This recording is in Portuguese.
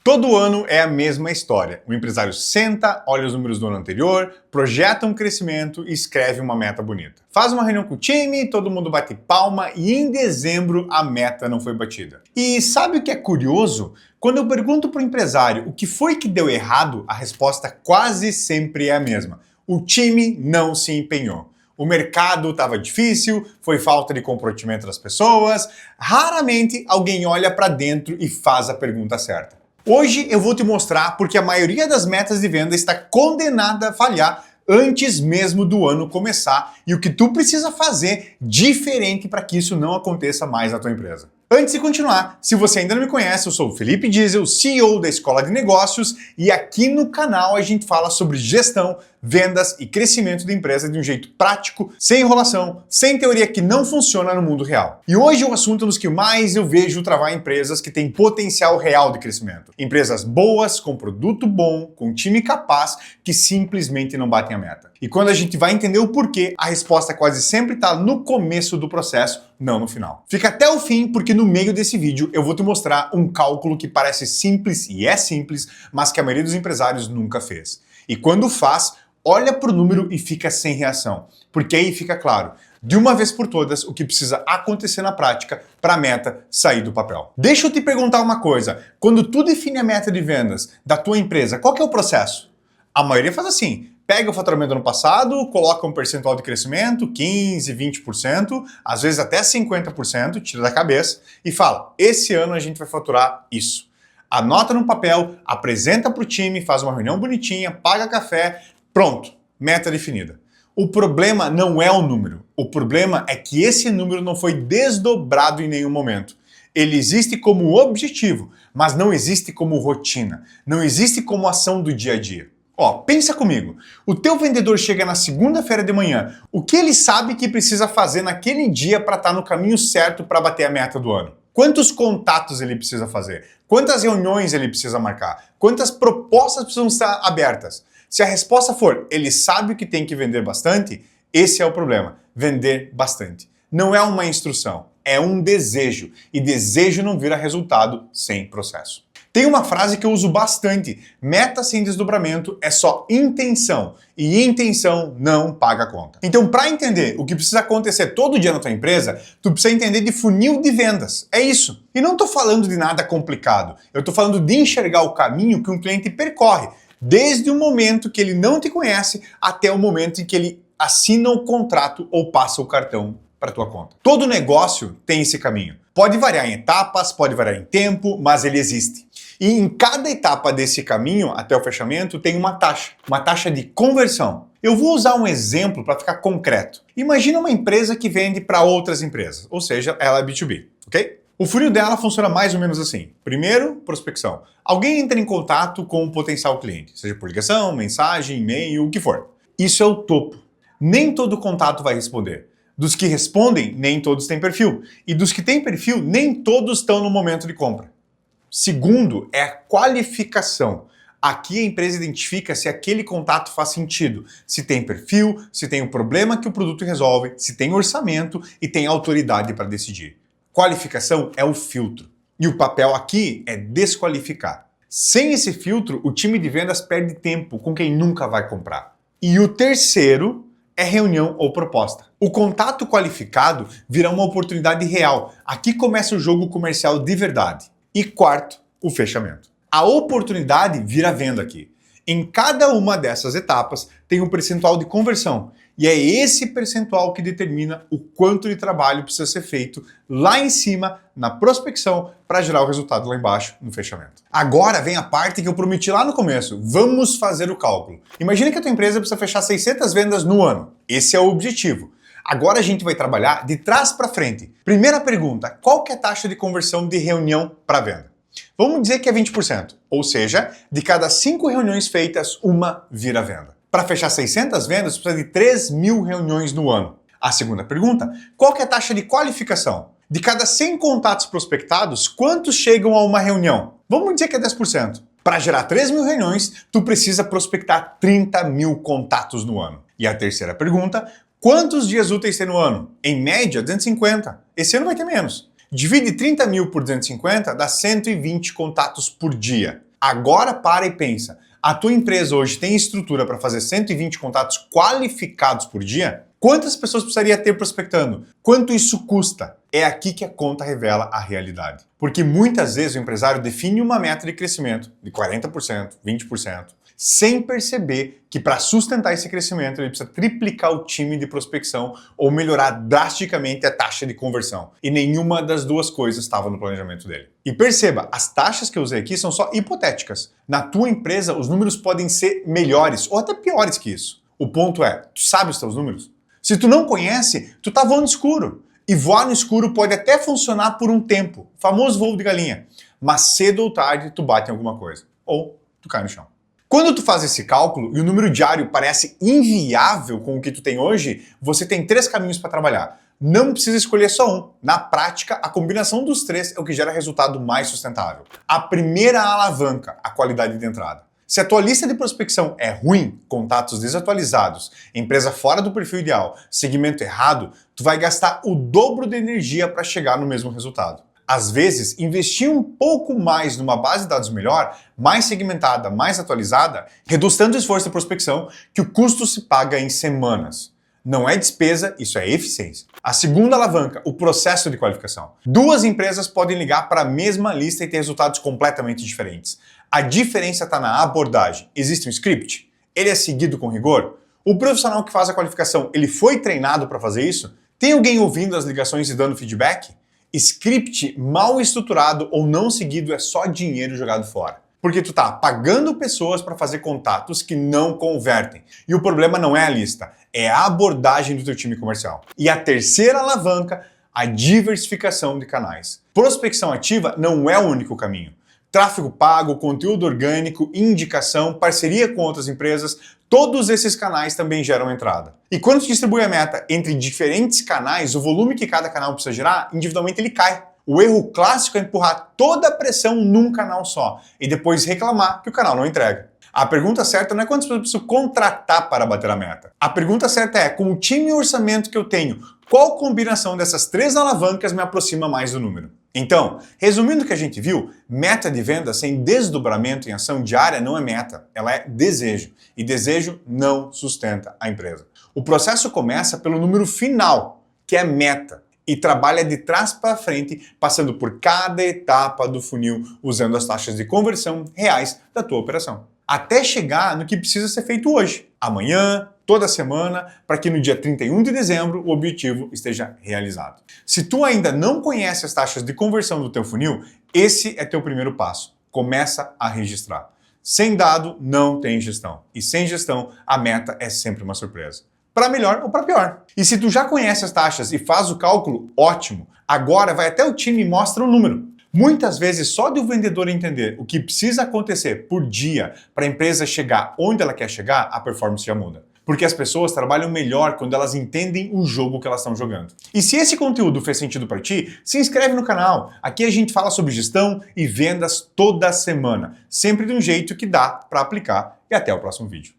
Todo ano é a mesma história. O empresário senta, olha os números do ano anterior, projeta um crescimento e escreve uma meta bonita. Faz uma reunião com o time, todo mundo bate palma e em dezembro a meta não foi batida. E sabe o que é curioso? Quando eu pergunto para o empresário o que foi que deu errado, a resposta quase sempre é a mesma. O time não se empenhou. O mercado estava difícil, foi falta de comprometimento das pessoas. Raramente alguém olha para dentro e faz a pergunta certa. Hoje eu vou te mostrar porque a maioria das metas de venda está condenada a falhar antes mesmo do ano começar e o que tu precisa fazer diferente para que isso não aconteça mais na tua empresa. Antes de continuar, se você ainda não me conhece, eu sou o Felipe Diesel, CEO da Escola de Negócios e aqui no canal a gente fala sobre gestão, vendas e crescimento da empresa de um jeito prático, sem enrolação, sem teoria que não funciona no mundo real. E hoje o assunto nos que mais eu vejo travar empresas que têm potencial real de crescimento. Empresas boas, com produto bom, com time capaz, que simplesmente não batem a meta. E quando a gente vai entender o porquê, a resposta quase sempre está no começo do processo, não no final. Fica até o fim, porque no meio desse vídeo eu vou te mostrar um cálculo que parece simples e é simples, mas que a maioria dos empresários nunca fez. E quando faz, olha para o número e fica sem reação, porque aí fica claro, de uma vez por todas, o que precisa acontecer na prática para a meta sair do papel. Deixa eu te perguntar uma coisa, quando tu define a meta de vendas da tua empresa, qual que é o processo? A maioria faz assim, pega o faturamento do ano passado, coloca um percentual de crescimento, 15%, 20%, às vezes até 50%, tira da cabeça e fala, esse ano a gente vai faturar isso. Anota no papel, apresenta para o time, faz uma reunião bonitinha, paga café, pronto, meta definida. O problema não é o número, o problema é que esse número não foi desdobrado em nenhum momento. Ele existe como objetivo, mas não existe como rotina, não existe como ação do dia a dia. Ó, pensa comigo, o teu vendedor chega na segunda-feira de manhã, o que ele sabe que precisa fazer naquele dia para estar no caminho certo para bater a meta do ano? Quantos contatos ele precisa fazer? Quantas reuniões ele precisa marcar? Quantas propostas precisam estar abertas? Se a resposta for, ele sabe que tem que vender bastante, esse é o problema, vender bastante. Não é uma instrução, é um desejo, e desejo não vira resultado sem processo. Tem uma frase que eu uso bastante, meta sem desdobramento é só intenção, e intenção não paga conta. Então, para entender o que precisa acontecer todo dia na tua empresa, tu precisa entender de funil de vendas, é isso. E não estou falando de nada complicado, eu estou falando de enxergar o caminho que um cliente percorre, desde o momento que ele não te conhece até o momento em que ele assina o contrato ou passa o cartão para tua conta. Todo negócio tem esse caminho. Pode variar em etapas, pode variar em tempo, mas ele existe. E em cada etapa desse caminho, até o fechamento, tem uma taxa de conversão. Eu vou usar um exemplo para ficar concreto. Imagina uma empresa que vende para outras empresas, ou seja, ela é B2B, ok? O funil dela funciona mais ou menos assim. Primeiro, prospecção. Alguém entra em contato com um potencial cliente, seja por ligação, mensagem, e-mail, o que for. Isso é o topo. Nem todo contato vai responder. Dos que respondem, nem todos têm perfil. E dos que têm perfil, nem todos estão no momento de compra. Segundo é a qualificação. Aqui a empresa identifica se aquele contato faz sentido, se tem perfil, se tem um problema que o produto resolve, se tem orçamento e tem autoridade para decidir. Qualificação é o filtro. E o papel aqui é desqualificar. Sem esse filtro, o time de vendas perde tempo com quem nunca vai comprar. E o terceiro é reunião ou proposta. O contato qualificado vira uma oportunidade real. Aqui começa o jogo comercial de verdade. E quarto, o fechamento. A oportunidade vira venda aqui. Em cada uma dessas etapas tem um percentual de conversão. E é esse percentual que determina o quanto de trabalho precisa ser feito lá em cima, na prospecção, para gerar o resultado lá embaixo, no fechamento. Agora vem a parte que eu prometi lá no começo. Vamos fazer o cálculo. Imagina que a tua empresa precisa fechar 600 vendas no ano. Esse é o objetivo. Agora a gente vai trabalhar de trás para frente. Primeira pergunta, qual que é a taxa de conversão de reunião para venda? Vamos dizer que é 20%, ou seja, de cada 5 reuniões feitas, uma vira venda. Para fechar 600 vendas, precisa de 3.000 reuniões no ano. A segunda pergunta, qual que é a taxa de qualificação? De cada 100 contatos prospectados, quantos chegam a uma reunião? Vamos dizer que é 10%. Para gerar 3.000 reuniões, tu precisa prospectar 30.000 contatos no ano. E a terceira pergunta, quantos dias úteis tem no ano? Em média, 250. Esse ano vai ter menos. Divide 30.000 por 250, dá 120 contatos por dia. Agora para e pensa. A tua empresa hoje tem estrutura para fazer 120 contatos qualificados por dia? Quantas pessoas precisaria ter prospectando? Quanto isso custa? É aqui que a conta revela a realidade. Porque muitas vezes o empresário define uma meta de crescimento de 40%, 20%, sem perceber que para sustentar esse crescimento ele precisa triplicar o time de prospecção ou melhorar drasticamente a taxa de conversão. E nenhuma das duas coisas estava no planejamento dele. E perceba, as taxas que eu usei aqui são só hipotéticas. Na tua empresa, os números podem ser melhores ou até piores que isso. O ponto é, tu sabe os teus números? Se tu não conhece, tu tá voando escuro. E voar no escuro pode até funcionar por um tempo, famoso voo de galinha. Mas cedo ou tarde tu bate em alguma coisa. Ou tu cai no chão. Quando tu faz esse cálculo e o número diário parece inviável com o que tu tem hoje, você tem 3 caminhos para trabalhar. Não precisa escolher só um. Na prática, a combinação dos 3 é o que gera resultado mais sustentável. A primeira alavanca, a qualidade de entrada. Se a tua lista de prospecção é ruim, contatos desatualizados, empresa fora do perfil ideal, segmento errado, tu vai gastar o dobro de energia para chegar no mesmo resultado. Às vezes, investir um pouco mais numa base de dados melhor, mais segmentada, mais atualizada, reduz tanto o esforço de prospecção que o custo se paga em semanas. Não é despesa, isso é eficiência. A segunda alavanca, o processo de qualificação. 2 empresas podem ligar para a mesma lista e ter resultados completamente diferentes. A diferença está na abordagem. Existe um script? Ele é seguido com rigor? O profissional que faz a qualificação, ele foi treinado para fazer isso? Tem alguém ouvindo as ligações e dando feedback? Script mal estruturado ou não seguido é só dinheiro jogado fora. Porque tu tá pagando pessoas para fazer contatos que não convertem. E o problema não é a lista, é a abordagem do teu time comercial. E a terceira alavanca, a diversificação de canais. Prospecção ativa não é o único caminho. Tráfego pago, conteúdo orgânico, indicação, parceria com outras empresas, todos esses canais também geram entrada. E quando tu distribui a meta entre diferentes canais, o volume que cada canal precisa gerar, individualmente ele cai. O erro clássico é empurrar toda a pressão num canal só e depois reclamar que o canal não entrega. A pergunta certa não é quantas pessoas eu preciso contratar para bater a meta. A pergunta certa é, com o time e orçamento que eu tenho, qual combinação dessas 3 alavancas me aproxima mais do número? Então, resumindo o que a gente viu, meta de venda sem desdobramento em ação diária não é meta, ela é desejo. E desejo não sustenta a empresa. O processo começa pelo número final, que é meta, e trabalha de trás para frente, passando por cada etapa do funil, usando as taxas de conversão reais da tua operação. Até chegar no que precisa ser feito hoje, amanhã, toda semana, para que no dia 31 de dezembro o objetivo esteja realizado. Se tu ainda não conhece as taxas de conversão do teu funil, esse é teu primeiro passo. Começa a registrar. Sem dado, não tem gestão. E sem gestão, a meta é sempre uma surpresa. Para melhor ou para pior. E se tu já conhece as taxas e faz o cálculo, ótimo. Agora vai até o time e mostra o número. Muitas vezes, só de o vendedor entender o que precisa acontecer por dia para a empresa chegar onde ela quer chegar, a performance já muda. Porque as pessoas trabalham melhor quando elas entendem o jogo que elas estão jogando. E se esse conteúdo fez sentido para ti, se inscreve no canal. Aqui a gente fala sobre gestão e vendas toda semana. Sempre de um jeito que dá para aplicar. E até o próximo vídeo.